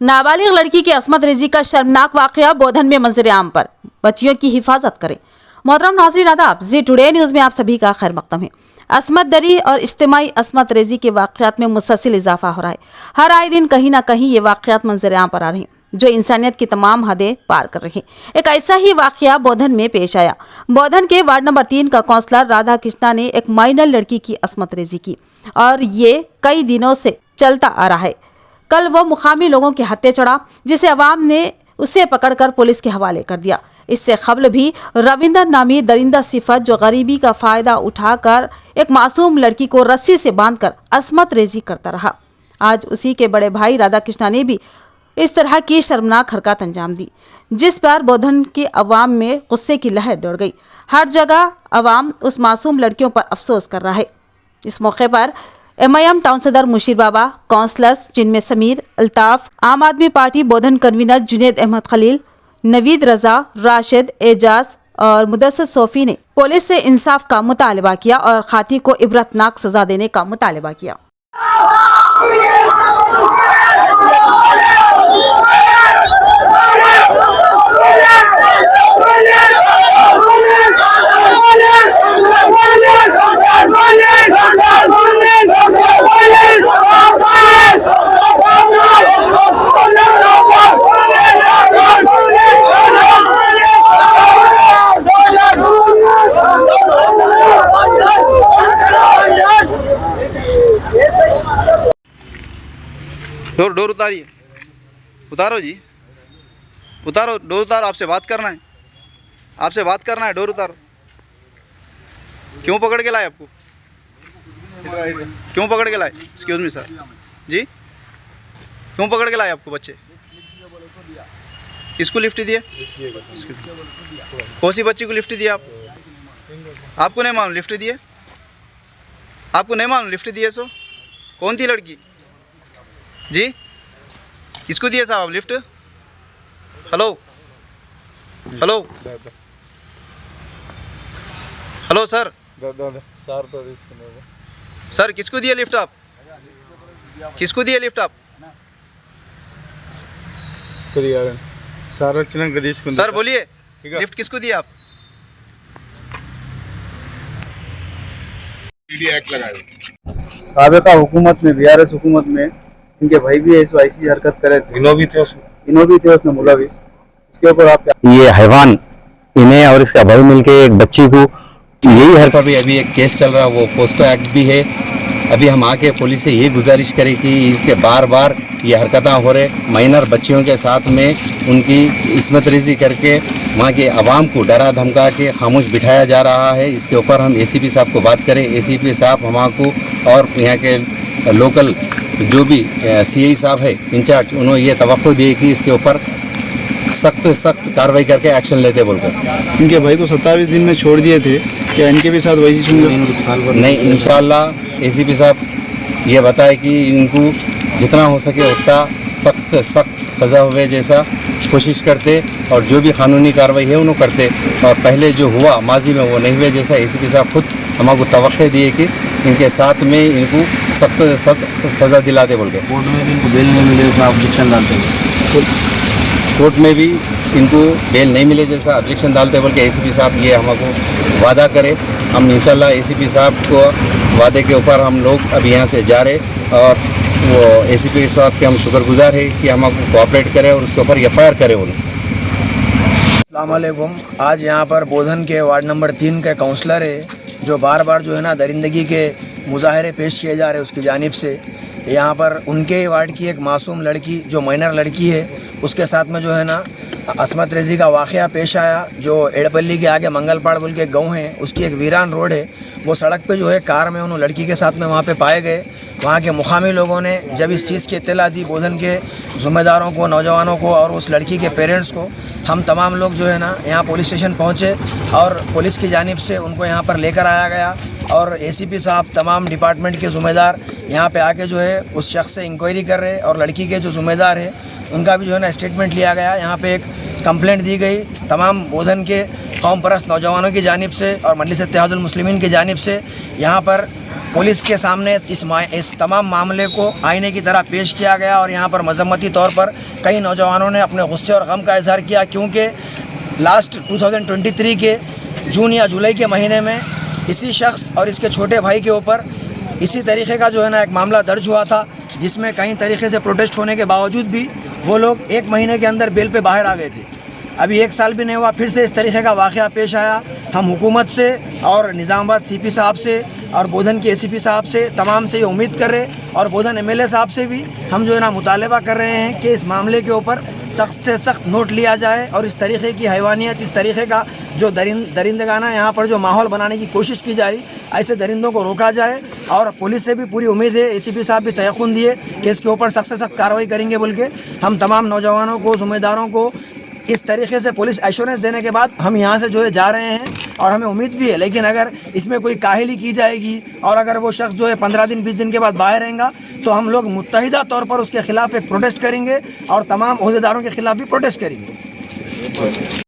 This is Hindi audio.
नाबालिग लड़की की असमत रेजी का शर्मनाक वाकया बोधन में मंजर आम पर। बच्चियों की हिफाजत करें। मोहतरम नाज़रीन आदाब, जी टुडे न्यूज़ में आप सभी का खैर मकदम है। असमत दरी और इज्तिमाई असमत रेजी के वाकयात में मुसलसिल इजाफा हो रहा है। हर आए दिन कहीं ना कहीं ये वाकयात मंजर आम पर आ रहे हैं जो इंसानियत की तमाम हदें पार कर रहे हैं। एक ऐसा ही वाकया बोधन में पेश आया। बोधन के वार्ड नंबर 3 का काउंसलर राधा कृष्णा ने एक माइनर लड़की की असमत रेजी की और ये कई दिनों से चलता आ रहा है। कल वो मुकामी लोगों के हत्थे चढ़ा जिसे अवाम ने उसे पकड़कर पुलिस के हवाले कर दिया। इससे कबल भी रविंदर नामी दरिंदा सिफत जो गरीबी का फायदा उठाकर एक मासूम लड़की को रस्सी से बांधकर असमत रेजी करता रहा। आज उसी के बड़े भाई राधा कृष्णा ने भी इस तरह की शर्मनाक हरकत अंजाम दी, जिस पर बोधन की अवाम में गुस्से की लहर दौड़ गई। हर जगह अवाम उस मासूम लड़कियों पर अफसोस कर रहा है। इस मौके पर MIM टाउन सदर मुशीर बाबा, काउंसलर्स जिनमें समीर, अल्ताफ, आम आदमी पार्टी बोधन कन्वीनर जुनेद अहमद खलील, नवीद रजा, राशिद, एजाज और मुदस्सर सोफी ने पुलिस से इंसाफ का मुतालबा किया और खाती को इबरतनाक सजा देने का मुतालबा किया। डोर उतारिए, उतारो जी, उतारो, डोर उतारो। आपसे बात करना है, आपसे बात करना है, डोर उतारो। क्यों पकड़ के लाए आपको? क्यों पकड़ के लाए? एक्सक्यूज मी सर जी, क्यों पकड़ के लाए आपको? बच्चे किसको लिफ्ट दिए? कौन सी बच्ची को लिफ्ट दिया आप? आपको नहीं मालूम लिफ्ट दिए? आपको नहीं मालूम लिफ्ट दिए? सो कौन थी लड़की जी? किसको दिए साहब lift? Hello hello hello sir, sir किसको दिए लिफ्ट आप? किसको दिए लिफ्ट आप? सर बोलिए, लिफ्ट किसको दिया आप? साबिका हुकूमत में, BRS हुकूमत में इनके भाई भी ऐसी हरकत करे थे। इनो भी थे उसमें मुलविस। इसके ऊपर आप क्या? ये हैवान इन्हें और इसका भाई मिलके एक बच्ची को यही हरकत। अभी एक केस चल रहा, वो पोस्को एक्ट भी है। अभी हम आके पुलिस से ये गुजारिश करें कि इसके बार बार ये हरकतें हो रहे, माइनर बच्चियों के साथ में उनकी इस्मत रेजी करके वहाँ के आवाम को डरा धमका के खामोश बिठाया जा रहा है। इसके ऊपर हम ACP साहब को बात करें। ACP साहब हमारे को और यहाँ के लोकल जो भी CI साहब है इंचार्ज, उन्होंने ये तवक्को दी कि इसके ऊपर सख्त कार्रवाई करके एक्शन लेते बोलकर। इनके भाई को 27 दिन में छोड़ दिए थे, क्या इनके भी साथ वैसी सुन? नहीं, इंशाल्लाह ACP साहब ये बताए कि इनको जितना हो सके उतना सख्त से सख्त सज़ा हुए जैसा कोशिश करते और जो भी कानूनी कार्रवाई है उन्होंने करते। और पहले जो हुआ माजी में वो नहीं हुए जैसा ACP साहब खुद हमारे तवक्को दिए कि इनके साथ में इनको सख्त से सख्त सज़ा दिलाते बोल के। कोर्ट में भी इनको बेल नहीं मिले जैसा ऑब्जेक्शन डालते हैं। कोर्ट में भी इनको बेल नहीं मिले जैसा ऑब्जेक्शन डालते बोल के ACP साहब ये हमको वादा करे। हम इंशाल्लाह ACP साहब को वादे के ऊपर हम लोग अभी यहाँ से जा रहे और वो ACP साहब के हम शुक्रगुजार है कि हमको कोऑपरेट करें और उसके ऊपर FIR करें उन्हें। अस्सलाम वालेकुम। आज यहाँ पर बोधन के वार्ड नंबर 3 के काउंसलर है जो बार बार जो है ना दरिंदगी के मुजाहरे पेश किए जा रहे उसकी जानिब से। यहाँ पर उनके वार्ड की एक मासूम लड़की जो माइनर लड़की है उसके साथ में जो है ना असमत रेजी का वाक़या पेश आया। जो एड़पल्ली के आगे मंगलपाड़ बोल के गाँव है, उसकी एक वीरान रोड है, वो सड़क पे जो है कार में उन्होंने लड़की के साथ में वहाँ पे पाए गए। वहाँ के मुकामी लोगों ने जब इस चीज़ की इत्तला दी बोधन के ज़िम्मेदारों को, नौजवानों को और उस लड़की के पेरेंट्स को, हम तमाम लोग जो है ना यहाँ पुलिस स्टेशन पहुँचे और पुलिस की जानिब से उनको यहाँ पर लेकर आया गया और ACP साहब तमाम डिपार्टमेंट के ज़िम्मेदार यहाँ पे आके जो है उस शख्स से इंक्वायरी कर रहे और लड़की के जो ज़िम्मेदार है उनका भी जो है ना स्टेटमेंट लिया गया। यहाँ पे एक कंप्लेंट दी गई तमाम बोधन के कौम परस्त नौजवानों की जानिब से और मजलिस इत्तेहादुल मुस्लिमीन की जानिब से। यहाँ पर पुलिस के सामने इस तमाम मामले को आईने की तरह पेश किया गया और यहाँ पर मजम्मती तौर पर कई नौजवानों ने अपने गुस्से और गम का इजहार किया, क्योंकि लास्ट 2023 के जून या जुलाई के महीने में इसी शख्स और इसके छोटे भाई के ऊपर इसी तरीके का जो है ना एक मामला दर्ज हुआ था, जिसमें कई तरीके से प्रोटेस्ट होने के बावजूद भी वो लोग 1 महीने के अंदर बेल पे बाहर आ गए थे। अभी 1 साल भी नहीं हुआ, फिर से इस तरीके का वाक़या पेश आया। हम हुकूमत से और निज़ामाबाद CP साहब से और बोधन के ACP साहब से तमाम से ये उम्मीद कर रहे, और बोधन MLA साहब से भी हम जो है ना मुतालबा कर रहे हैं कि इस मामले के ऊपर सख्त से सख्त नोट लिया जाए, और इस तरीके की हैवानियत, इस तरीके का जो दरिंदगाना यहाँ पर जो माहौल बनाने की कोशिश की जा रही, ऐसे दरिंदों को रोका जाए। और पुलिस से भी पूरी उम्मीद है, ACP साहब भी तयक़ुन दिए कि इसके ऊपर सख्त से सख्त कार्रवाई करेंगे बोल के। हम तमाम नौजवानों को, ज़िम्मेदारों को इस तरीके से पुलिस एश्योरेंस देने के बाद हम यहाँ से जो है जा रहे हैं, और हमें उम्मीद भी है। लेकिन अगर इसमें कोई काहिली की जाएगी और अगर वो शख्स जो है 15 दिन 20 दिन के बाद बाहर रहेगा, तो हम लोग मुत्तहिदा तौर पर उसके ख़िलाफ़ एक प्रोटेस्ट करेंगे और तमाम ओहदेदारों के ख़िलाफ़ भी प्रोटेस्ट करेंगे।